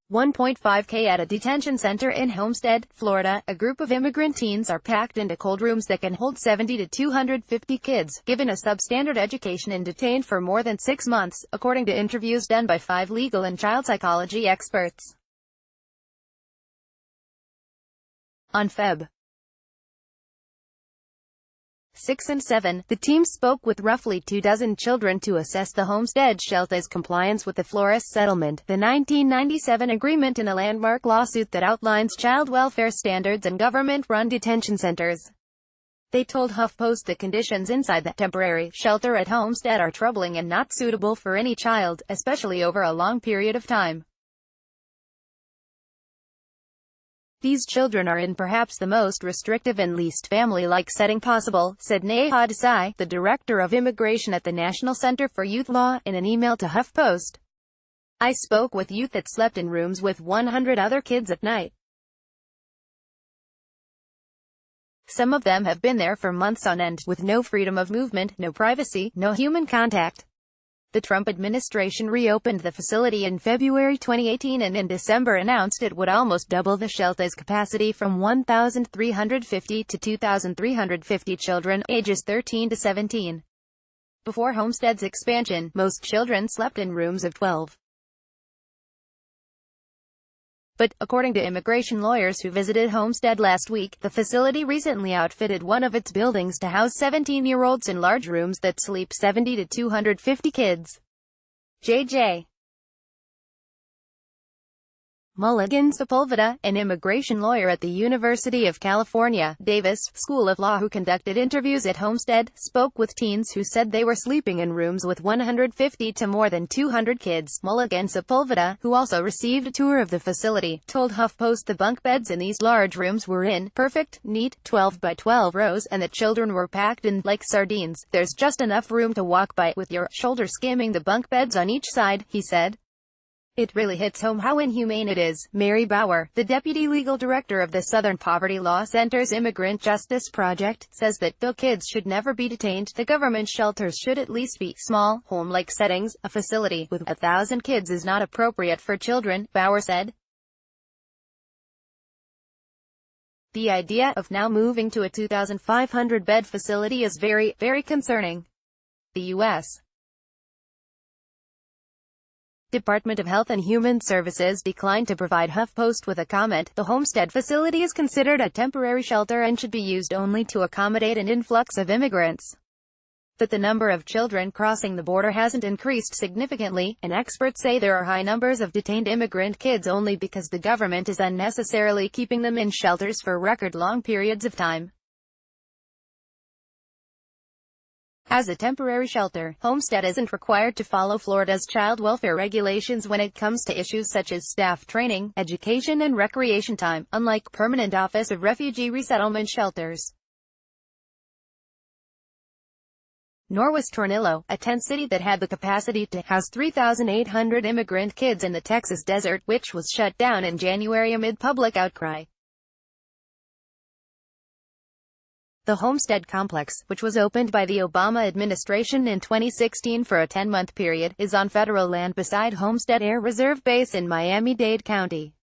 $1.5K at a detention center in Homestead, Florida. A group of immigrant teens are packed into cold rooms that can hold 70 to 250 kids, given a substandard education and detained for more than 6 months, according to interviews done by 5 legal and child psychology experts. On Feb. 6 and 7, the team spoke with roughly 24 children to assess the Homestead shelter's compliance with the Flores settlement, the 1997 agreement, in a landmark lawsuit that outlines child welfare standards and government-run detention centers. They told HuffPost the conditions inside the temporary shelter at Homestead are troubling and not suitable for any child, especially over a long period of time. These children are in perhaps the most restrictive and least family-like setting possible, said Neha Desai, the director of immigration at the National Center for Youth Law, in an email to HuffPost. I spoke with youth that slept in rooms with 100 other kids at night. Some of them have been there for months on end, with no freedom of movement, no privacy, no human contact. The Trump administration reopened the facility in February 2018 and in December announced it would almost double the shelter's capacity from 1,350 to 2,350 children, ages 13 to 17. Before Homestead's expansion, most children slept in rooms of 12. But, according to immigration lawyers who visited Homestead last week, the facility recently outfitted one of its buildings to house 17-year-olds in large rooms that sleep 70 to 250 kids. J.J. Mulligan Sepulveda, an immigration lawyer at the University of California, Davis School of Law who conducted interviews at Homestead, spoke with teens who said they were sleeping in rooms with 150 to more than 200 kids. Mulligan Sepulveda, who also received a tour of the facility, told HuffPost the bunk beds in these large rooms were in perfect, neat, 12 by 12 rows and the children were packed in like sardines. There's just enough room to walk by, with your shoulder skimming the bunk beds on each side, he said. It really hits home how inhumane it is. Mary Bauer, the deputy legal director of the Southern Poverty Law Center's Immigrant Justice Project, says that though kids should never be detained, the government shelters should at least be small, home-like settings. A facility with 1,000 kids is not appropriate for children, Bauer said. The idea of now moving to a 2,500-bed facility is very, very concerning. The U.S. Department of Health and Human Services declined to provide HuffPost with a comment. The Homestead facility is considered a temporary shelter and should be used only to accommodate an influx of immigrants. But the number of children crossing the border hasn't increased significantly, and experts say there are high numbers of detained immigrant kids only because the government is unnecessarily keeping them in shelters for record-long periods of time. As a temporary shelter, Homestead isn't required to follow Florida's child welfare regulations when it comes to issues such as staff training, education and recreation time, unlike permanent Office of Refugee Resettlement shelters. Nor was Tornillo, a tent city that had the capacity to house 3,800 immigrant kids in the Texas desert, which was shut down in January amid public outcry. The Homestead complex, which was opened by the Obama administration in 2016 for a 10-month period, is on federal land beside Homestead Air Reserve Base in Miami-Dade County.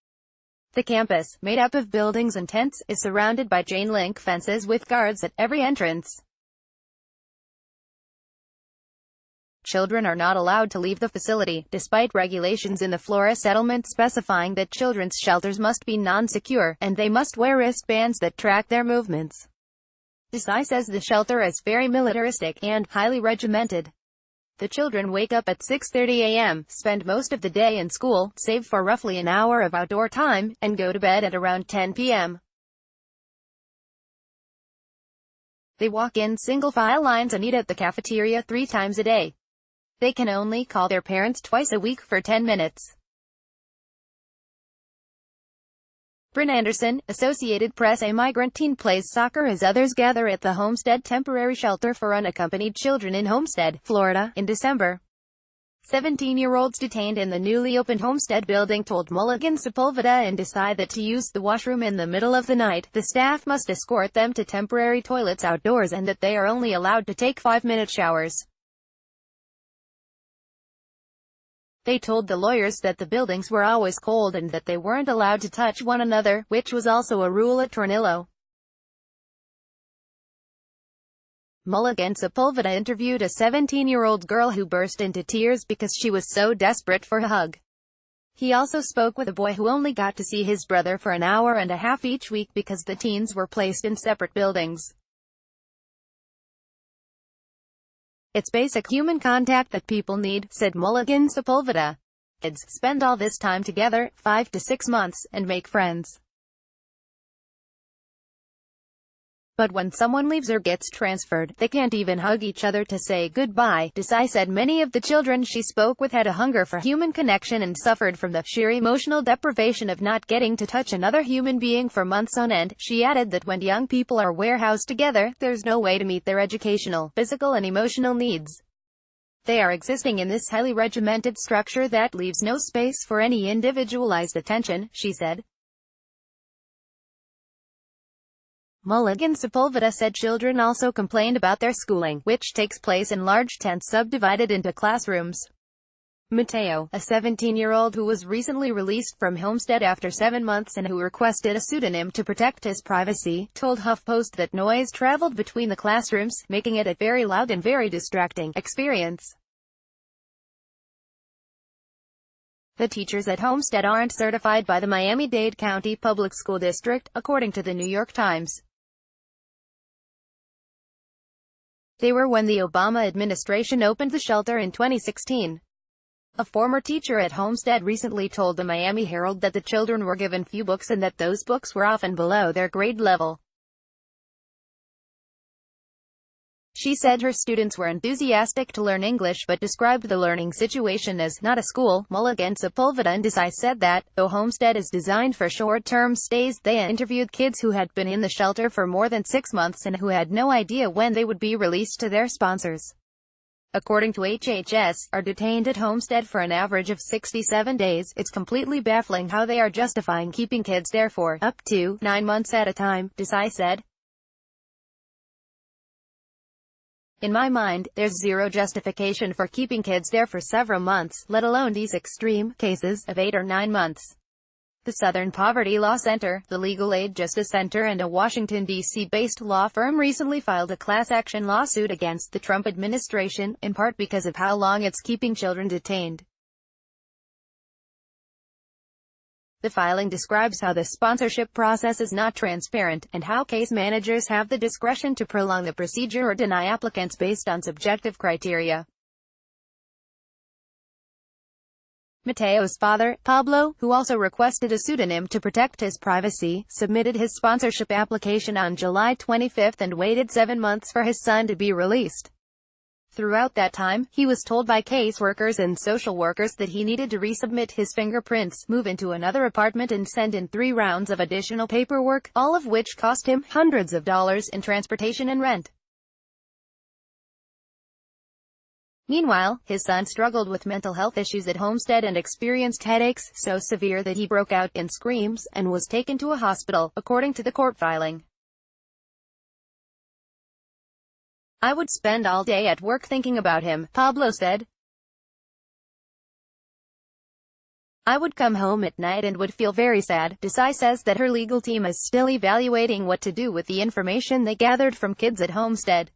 The campus, made up of buildings and tents, is surrounded by chain-link fences with guards at every entrance. Children are not allowed to leave the facility, despite regulations in the Flores settlement specifying that children's shelters must be non-secure, and they must wear wristbands that track their movements. Desai says the shelter is very militaristic and highly regimented. The children wake up at 6:30 a.m., spend most of the day in school, save for roughly an hour of outdoor time, and go to bed at around 10 p.m. They walk in single-file lines and eat at the cafeteria 3 times a day. They can only call their parents twice a week for 10 minutes. Bryn Anderson, Associated Press. A migrant teen plays soccer as others gather at the Homestead temporary shelter for unaccompanied children in Homestead, Florida, in December. 17-year-olds detained in the newly opened Homestead building told Mulligan Sepulveda and Desai that to use the washroom in the middle of the night, the staff must escort them to temporary toilets outdoors and that they are only allowed to take 5-minute showers. They told the lawyers that the buildings were always cold and that they weren't allowed to touch one another, which was also a rule at Tornillo. Mulligan Sepulveda interviewed a 17-year-old girl who burst into tears because she was so desperate for a hug. He also spoke with a boy who only got to see his brother for an hour and a half each week because the teens were placed in separate buildings. "It's basic human contact that people need," said Mulligan Sepulveda. "Kids spend all this time together, 5 to 6 months, and make friends. But when someone leaves or gets transferred, they can't even hug each other to say goodbye." Desai said many of the children she spoke with had a hunger for human connection and suffered from the sheer emotional deprivation of not getting to touch another human being for months on end. She added that when young people are warehoused together, there's no way to meet their educational, physical and emotional needs. They are existing in this highly regimented structure that leaves no space for any individualized attention, she said. Mulligan Sepulveda said children also complained about their schooling, which takes place in large tents subdivided into classrooms. Mateo, a 17-year-old who was recently released from Homestead after 7 months and who requested a pseudonym to protect his privacy, told HuffPost that noise traveled between the classrooms, making it a very loud and very distracting experience. The teachers at Homestead aren't certified by the Miami-Dade County Public School District, according to the New York Times. They were when the Obama administration opened the shelter in 2016. A former teacher at Homestead recently told the Miami Herald that the children were given few books and that those books were often below their grade level. She said her students were enthusiastic to learn English but described the learning situation as not a school. Mulligan Sepulveda and Desai said that, though Homestead is designed for short-term stays, they interviewed kids who had been in the shelter for more than 6 months and who had no idea when they would be released to their sponsors. According to HHS, are detained at Homestead for an average of 67 days. It's completely baffling how they are justifying keeping kids there for up to 9 months at a time, Desai said. In my mind, there's zero justification for keeping kids there for several months, let alone these extreme cases of 8 or 9 months. The Southern Poverty Law Center, the Legal Aid Justice Center and a Washington, D.C.-based law firm recently filed a class action lawsuit against the Trump administration, in part because of how long it's keeping children detained. The filing describes how the sponsorship process is not transparent, and how case managers have the discretion to prolong the procedure or deny applicants based on subjective criteria. Mateo's father, Pablo, who also requested a pseudonym to protect his privacy, submitted his sponsorship application on July 25 and waited 7 months for his son to be released. Throughout that time, he was told by caseworkers and social workers that he needed to resubmit his fingerprints, move into another apartment and send in 3 rounds of additional paperwork, all of which cost him hundreds of dollars in transportation and rent. Meanwhile, his son struggled with mental health issues at Homestead and experienced headaches so severe that he broke out in screams and was taken to a hospital, according to the court filing. "I would spend all day at work thinking about him," Pablo said. "I would come home at night and would feel very sad." Desai says that her legal team is still evaluating what to do with the information they gathered from kids at Homestead.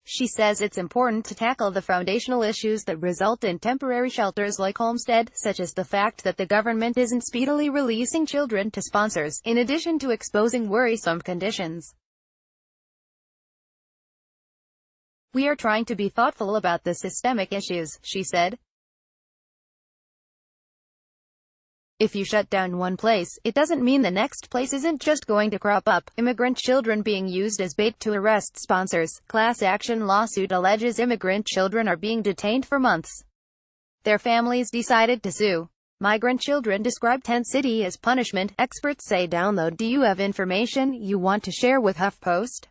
She says it's important to tackle the foundational issues that result in temporary shelters like Homestead, such as the fact that the government isn't speedily releasing children to sponsors, in addition to exposing worrisome conditions. "We are trying to be thoughtful about the systemic issues," she said. "If you shut down one place, it doesn't mean the next place isn't just going to crop up." Immigrant children being used as bait to arrest sponsors. Class action lawsuit alleges immigrant children are being detained for months. Their families decided to sue. Migrant children describe Tent City as punishment. Experts say download. Do you have information you want to share with HuffPost?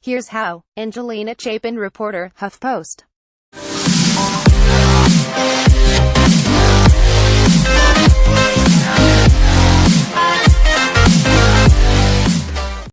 Here's how. Angelina Chapin, reporter, HuffPost.